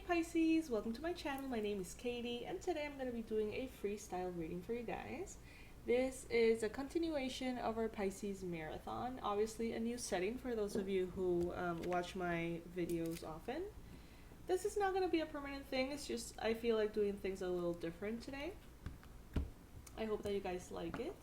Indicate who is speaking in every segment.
Speaker 1: Pisces, welcome to my channel. My name is Katie and today I'm going to be doing a freestyle reading for you guys. This is a continuation of our Pisces marathon, obviously a new setting for those of you who watch my videos often. This is not going to be a permanent thing, it's just I feel like doing things a little different today. I hope that you guys like it.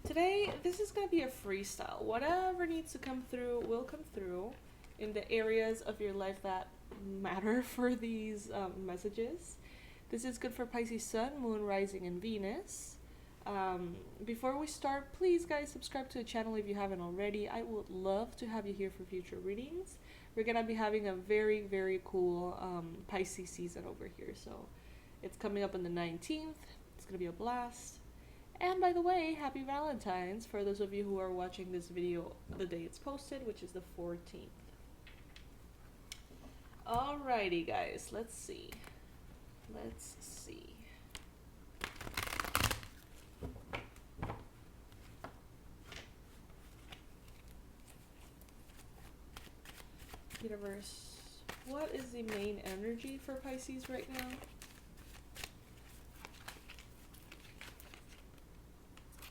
Speaker 1: Today, this is going to be a freestyle. Whatever needs to come through will come through in the areas of your life that matter for these messages. This is good for Pisces Sun, Moon, Rising, and Venus. Before we start, please guys subscribe to the channel if you haven't already. I would love to have you here for future readings. We're going to be having a very, very cool Pisces season over here. So it's coming up on the 19th. It's going to be a blast. And by the way, happy Valentine's for those of you who are watching this video the day it's posted, which is the 14th. Alrighty guys, let's see. Universe, what is the main energy for Pisces right now?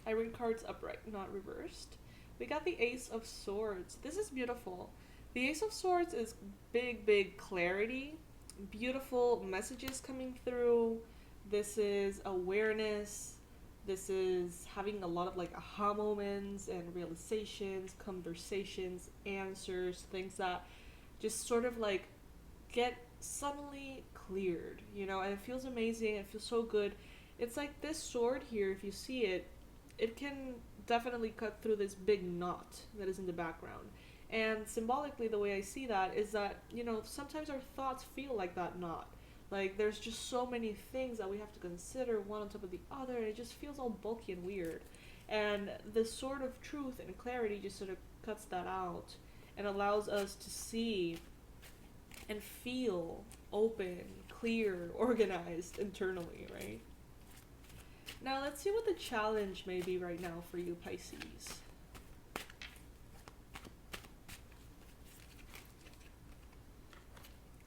Speaker 1: I read cards upright, not reversed. We got the Ace of Swords. This is beautiful. The Ace of Swords is big clarity, beautiful messages coming through. This is awareness. This is having a lot of like aha moments and realizations, conversations, answers, things that just sort of like get suddenly cleared, you know, and it feels amazing. It feels so good. It's like this sword here, if you see it, it can definitely cut through this big knot that is in the background. And symbolically, the way I see that is that, you know, sometimes our thoughts feel like that knot. Like, there's just so many things that we have to consider, one on top of the other, and it just feels all bulky and weird. And the sword of truth and clarity just sort of cuts that out and allows us to see and feel open, clear, organized internally, right? Now, let's see what the challenge may be right now for you, Pisces.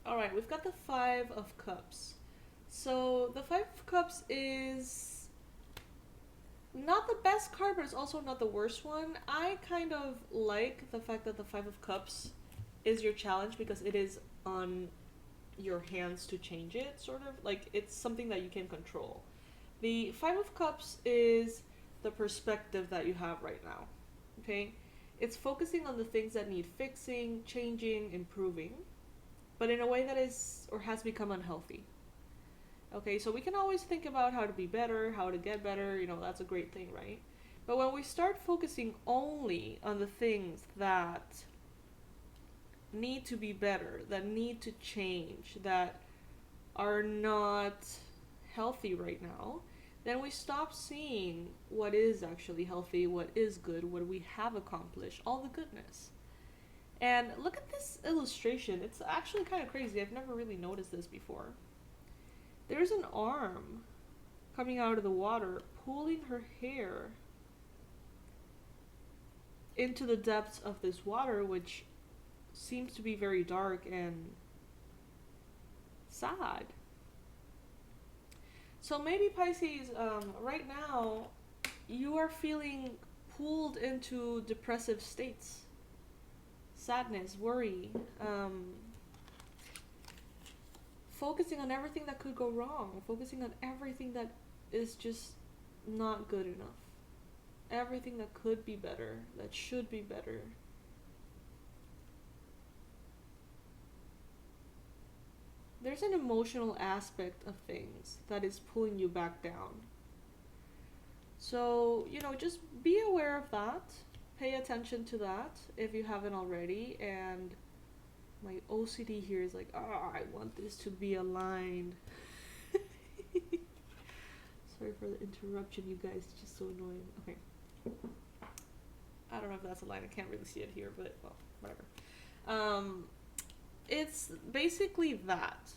Speaker 1: Alright, we've got the Five of Cups. So, the Five of Cups is not the best card, but it's also not the worst one. I kind of like the fact that the Five of Cups is your challenge because it is on your hands to change it, sort of. Like, it's something that you can control. The Five of Cups is the perspective that you have right now, okay? It's focusing on the things that need fixing, changing, improving, but in a way that is or has become unhealthy. Okay, so we can always think about how to be better, how to get better, you know, that's a great thing, right? But when we start focusing only on the things that need to be better, that need to change, that are not healthy right now, then we stop seeing what is actually healthy, what is good, what we have accomplished, all the goodness. And look at this illustration. It's actually kind of crazy. I've never really noticed this before. There's an arm coming out of the water, pulling her hair into the depths of this water, which seems to be very dark and sad. So maybe Pisces, right now, you are feeling pulled into depressive states. Sadness, worry, focusing on everything that could go wrong, focusing on everything that is just not good enough. Everything that could be better, that should be better. There's an emotional aspect of things that is pulling you back down. So, you know, just be aware of that. Pay attention to that if you haven't already. And my OCD here is like, I want this to be aligned. Sorry for the interruption, you guys. It's just so annoying. Okay. I don't know if that's a line. I can't really see it here, but, well, whatever. It's basically that.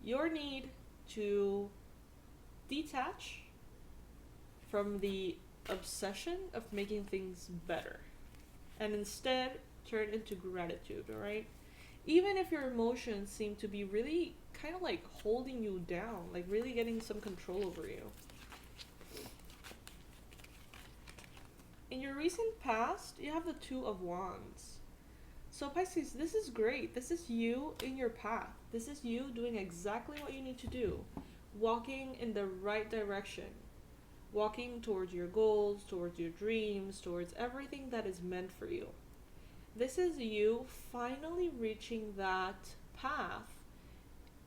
Speaker 1: Your need to detach from the obsession of making things better and instead turn into gratitude, alright? even if your emotions seem to be really kind of like holding you down, like really getting some control over you. In your recent past, you have the Two of Wands. So Pisces, this is great. This is you in your path. This is you doing exactly what you need to do. Walking in the right direction. Walking towards your goals, towards your dreams, towards everything that is meant for you. This is you finally reaching that path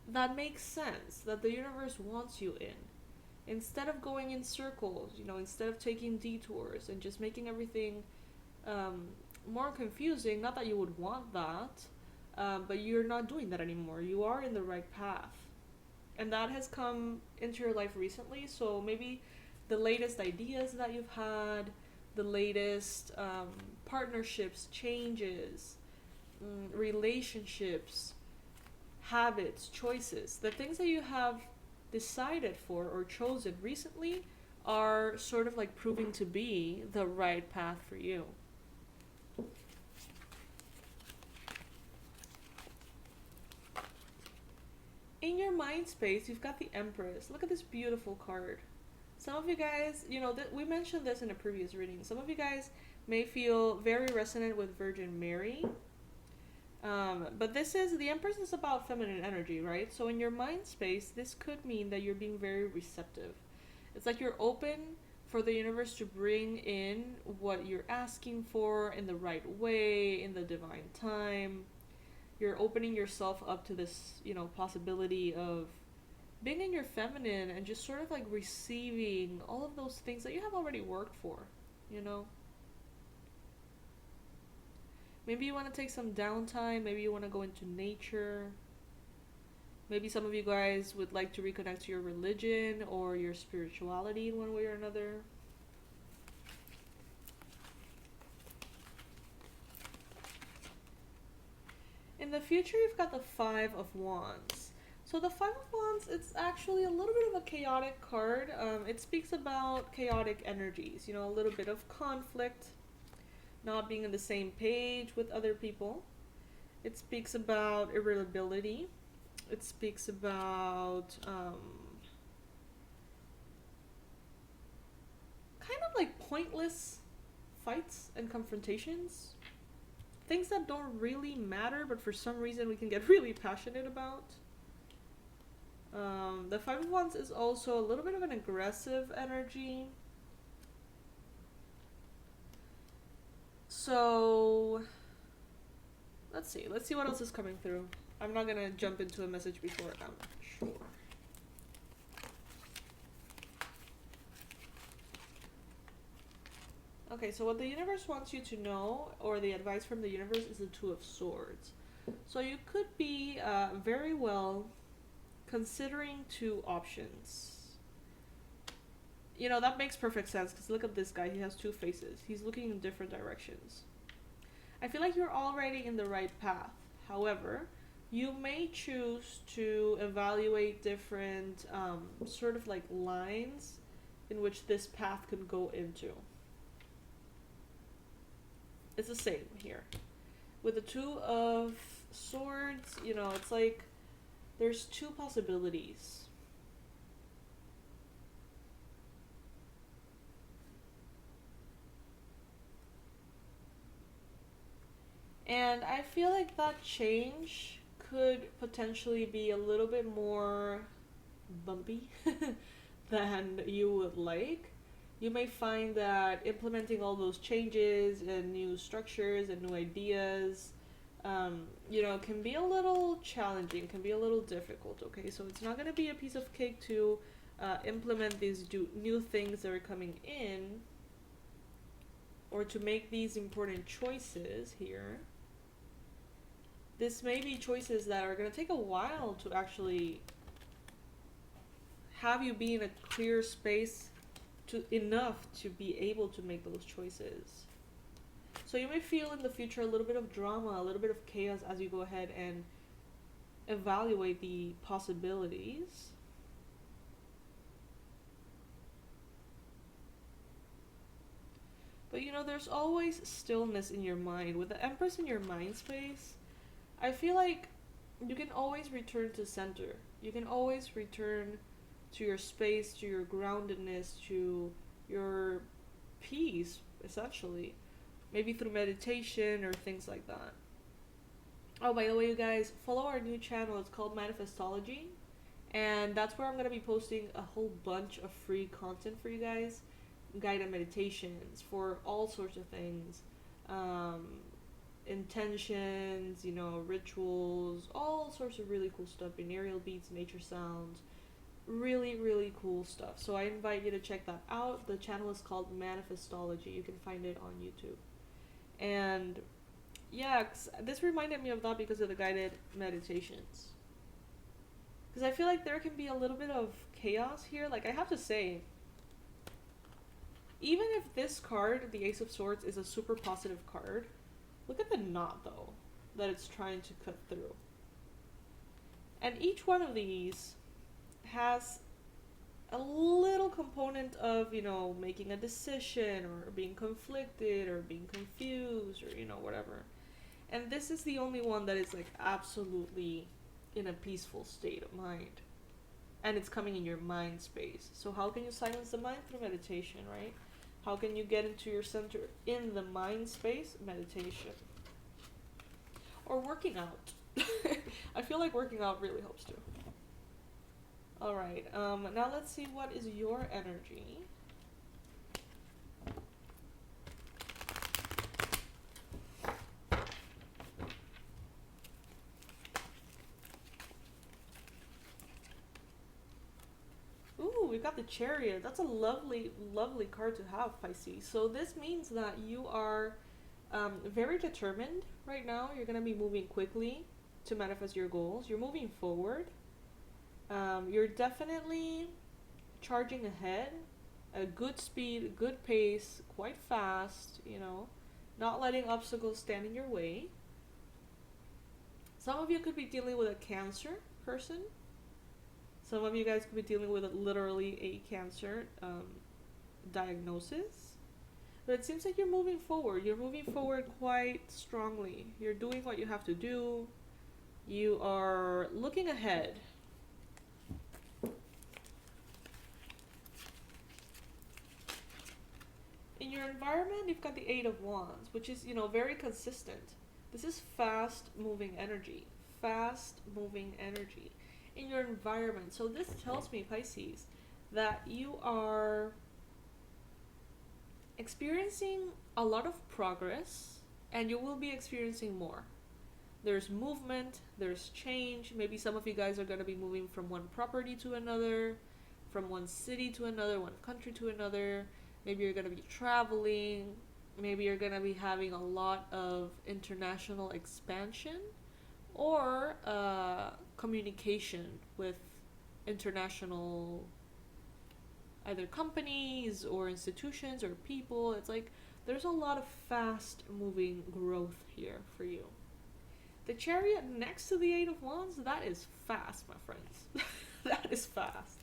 Speaker 1: that makes sense, that the universe wants you in. Instead of going in circles, instead of taking detours and just making everything more confusing, not that you would want that, but you're not doing that anymore. You are in the right path. And that has come into your life recently, so maybe the latest ideas that you've had, the latest partnerships, changes, relationships, habits, choices, the things that you have decided for or chosen recently are sort of like proving to be the right path for you. In your mind space, you've got the Empress. Look at this beautiful card. Some of you guys, we mentioned this in a previous reading. Some of you guys may feel very resonant with Virgin Mary. But the Empress is about feminine energy, right? So in your mind space, this could mean that you're being very receptive. It's like you're open for the universe to bring in what you're asking for in the right way, in the divine time. You're opening yourself up to this, possibility of being in your feminine and just sort of like receiving all of those things that you have already worked for, Maybe you want to take some downtime. Maybe you want to go into nature. Maybe some of you guys would like to reconnect to your religion or your spirituality in one way or another. In the future, you've got the Five of Wands. So the Five of Wands, it's actually a little bit of a chaotic card. It speaks about chaotic energies, a little bit of conflict, not being on the same page with other people. It speaks about irritability. It speaks about kind of like pointless fights and confrontations. Things that don't really matter, but for some reason we can get really passionate about. The Five of Wands is also a little bit of an aggressive energy. So, let's see what else is coming through. I'm not gonna jump into a message before I'm sure. Okay, so what the universe wants you to know, or the advice from the universe, is the Two of Swords. So you could be very well considering two options. That makes perfect sense, because look at this guy. He has two faces. He's looking in different directions. I feel like you're already in the right path. However, you may choose to evaluate different sort of like lines in which this path could go into. It's the same here. With the Two of Swords, it's like there's two possibilities. And I feel like that change could potentially be a little bit more bumpy than you would like. You may find that implementing all those changes and new structures and new ideas, can be a little challenging, can be a little difficult, okay? So it's not going to be a piece of cake to implement these new things that are coming in, or to make these important choices here. This may be choices that are going to take a while to actually have you be in a clear space enough to be able to make those choices. So you may feel in the future a little bit of drama, a little bit of chaos as you go ahead and evaluate the possibilities. But there's always stillness in your mind. With the Empress in your mind space, I feel like you can always return to center. You can always return to your space, to your groundedness, to your peace, essentially. Maybe through meditation or things like that. Oh, by the way, you guys, follow our new channel. It's called Manifestology. And that's where I'm going to be posting a whole bunch of free content for you guys. Guided meditations for all sorts of things. Intentions, rituals, all sorts of really cool stuff. Binaural beats, nature sounds. Really, really cool stuff. So I invite you to check that out. The channel is called Manifestology. You can find it on YouTube. And yeah, this reminded me of that because of the guided meditations. Because I feel like there can be a little bit of chaos here. Like, I have to say, even if this card, the Ace of Swords, is a super positive card, look at the knot, though, that it's trying to cut through. And each one of these has a little component of, making a decision or being conflicted or being confused or, whatever. And this is the only one that is, like, absolutely in a peaceful state of mind. And it's coming in your mind space. So how can you silence the mind? Through meditation, right? How can you get into your center in the mind space? Meditation. Or working out. I feel like working out really helps too. Alright, now let's see what is your energy. Ooh, we got the Chariot. That's a lovely, lovely card to have, Pisces. So this means that you are very determined right now. You're going to be moving quickly to manifest your goals. You're moving forward. You're definitely charging ahead at a good speed, good pace, quite fast, not letting obstacles stand in your way. Some of you could be dealing with a Cancer person. Some of you guys could be dealing with literally a cancer diagnosis. But it seems like you're moving forward. You're moving forward quite strongly. You're doing what you have to do. You are looking ahead. In your environment, you've got the Eight of Wands, which is, very consistent. This is fast-moving energy. Fast-moving energy. In your environment. So this tells me, Pisces, that you are experiencing a lot of progress, and you will be experiencing more. There's movement, there's change. Maybe some of you guys are going to be moving from one property to another, from one city to another, one country to another. Maybe you're going to be traveling. Maybe you're going to be having a lot of international expansion or communication with international either companies or institutions or people. It's like there's a lot of fast moving growth here for you. The Chariot next to the Eight of Wands, that is fast, my friends. That is fast.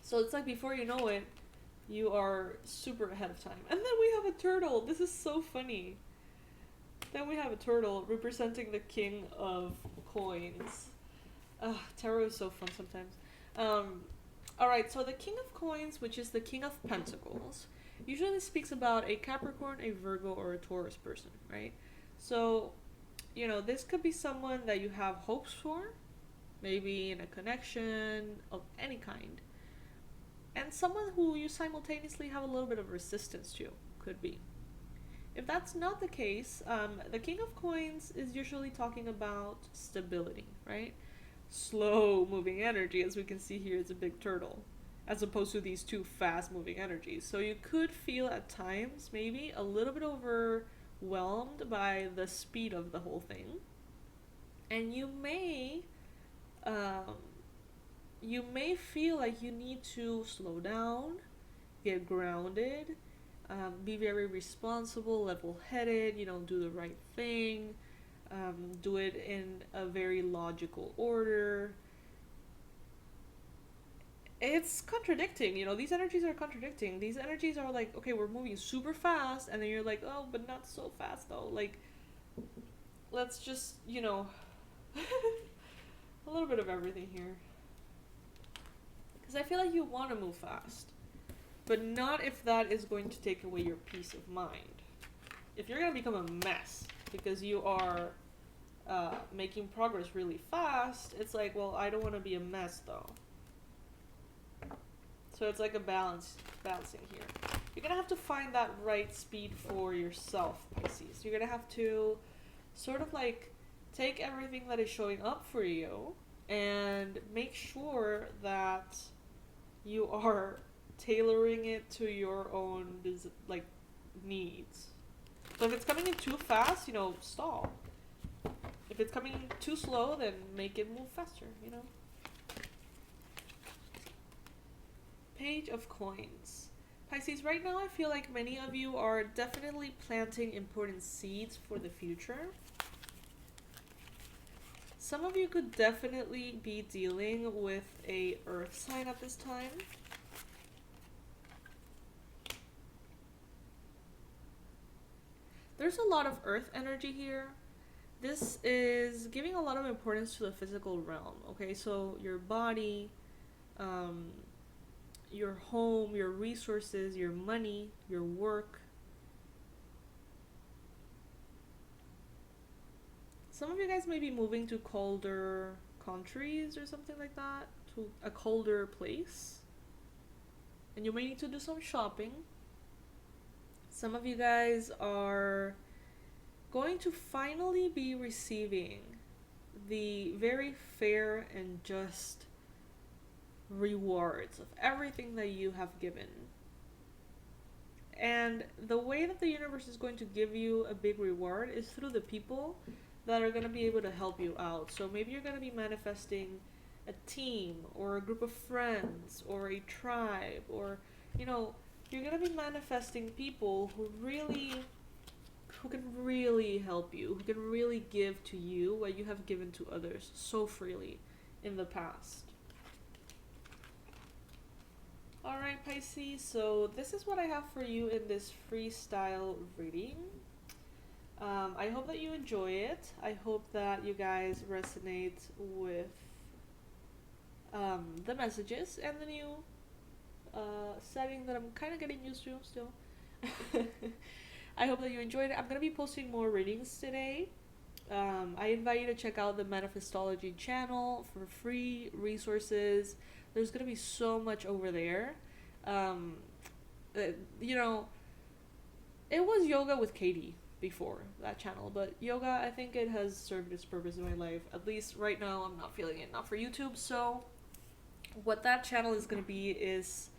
Speaker 1: So it's like before you know it, you are super ahead of time. And then we have a turtle. This is so funny. Then we have a turtle representing the King of Coins. Tarot is so fun sometimes. Alright, so the King of Coins, which is the King of Pentacles, usually speaks about a Capricorn, a Virgo, or a Taurus person, right? So, this could be someone that you have hopes for, maybe in a connection of any kind. And someone who you simultaneously have a little bit of resistance to, could be. If that's not the case, the King of Coins is usually talking about stability, right? Slow moving energy, as we can see here, it's a big turtle, as opposed to these two fast moving energies. So you could feel at times maybe a little bit overwhelmed by the speed of the whole thing. And you may feel like you need to slow down, get grounded, be very responsible, level-headed, do the right thing, do it in a very logical order. It's contradicting, these energies are contradicting. These energies are like, okay, we're moving super fast, and then you're like, oh, but not so fast though. Like, let's just, a little bit of everything here. Because I feel like you want to move fast, but not if that is going to take away your peace of mind. If you're going to become a mess because you are making progress really fast, it's like, well, I don't want to be a mess though. So it's like a balancing here. You're going to have to find that right speed for yourself, Pisces. You're going to have to sort of like take everything that is showing up for you and make sure that you are tailoring it to your own like needs. So if it's coming in too fast, stall. If it's coming too slow, then make it move faster, Page of Coins. Pisces, right now I feel like many of you are definitely planting important seeds for the future. Some of you could definitely be dealing with a earth sign at this time. There's a lot of earth energy here. This is giving a lot of importance to the physical realm, okay? So your body, your home, your resources, your money, your work. Some of you guys may be moving to colder countries or something like that, to a colder place. And you may need to do some shopping. Some of you guys are going to finally be receiving the very fair and just rewards of everything that you have given. And the way that the universe is going to give you a big reward is through the people that are going to be able to help you out. So maybe you're going to be manifesting a team or a group of friends or a tribe, or you're going to be manifesting people who can really help you, who can really give to you what you have given to others so freely in the past. Alright, Pisces, so this is what I have for you in this freestyle reading. I hope that you enjoy it. I hope that you guys resonate with the messages and the new setting that I'm kind of getting used to still. I hope that you enjoyed it. I'm going to be posting more readings today. I invite you to check out the Manifestology channel for free resources. There's going to be so much over there. It was yoga with Katie before that channel, but yoga, I think it has served its purpose in my life. At least right now, I'm not feeling it, not for YouTube. So what that channel is going to be is,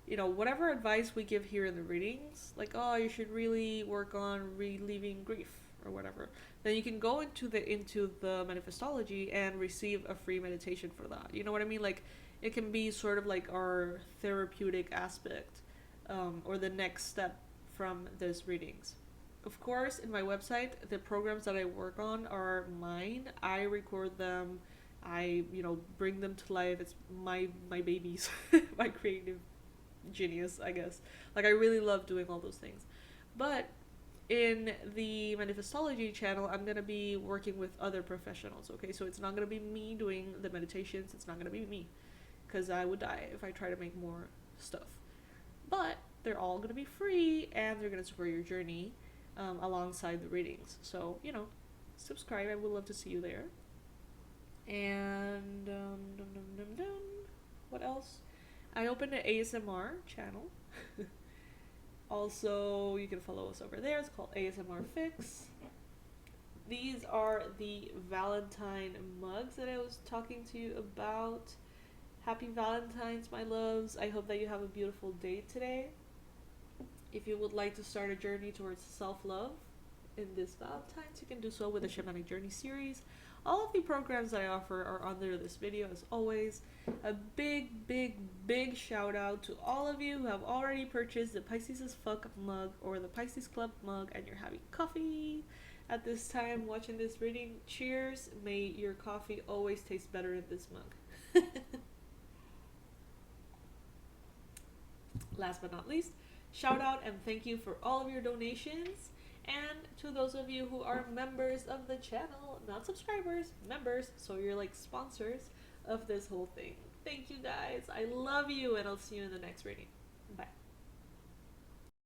Speaker 1: whatever advice we give here in the readings, like, oh, you should really work on relieving grief or whatever, then you can go into the Manifestology and receive a free meditation for that. You know what I mean? Like, it can be sort of like our therapeutic aspect, or the next step from those readings. Of course, in my website, the programs that I work on are mine. I record them. I, bring them to life. It's my babies, my creative genius, I guess. Like, I really love doing all those things. But in the Manifestology channel, I'm going to be working with other professionals, okay? So it's not going to be me doing the meditations. It's not going to be me, because I would die if I try to make more stuff. But they're all going to be free, and they're going to support your journey alongside the readings. So, subscribe. I would love to see you there. And what else? I opened an ASMR channel. Also, you can follow us over there. It's called ASMR Fix. These are the Valentine mugs that I was talking to you about. Happy Valentine's, my loves. I hope that you have a beautiful day today. If you would like to start a journey towards self-love in this Valentine's, you can do so with the Shamanic Journey series. All of the programs that I offer are under this video, as always. A big, big, big shout out to all of you who have already purchased the Pisces as Fuck mug or the Pisces Club mug, and you're having coffee at this time watching this reading. Cheers. May your coffee always taste better in this mug. Last but not least, shout out and thank you for all of your donations. And to those of you who are members of the channel, not subscribers, members, so you're like sponsors of this whole thing. Thank you guys. I love you, and I'll see you in the next reading. Bye.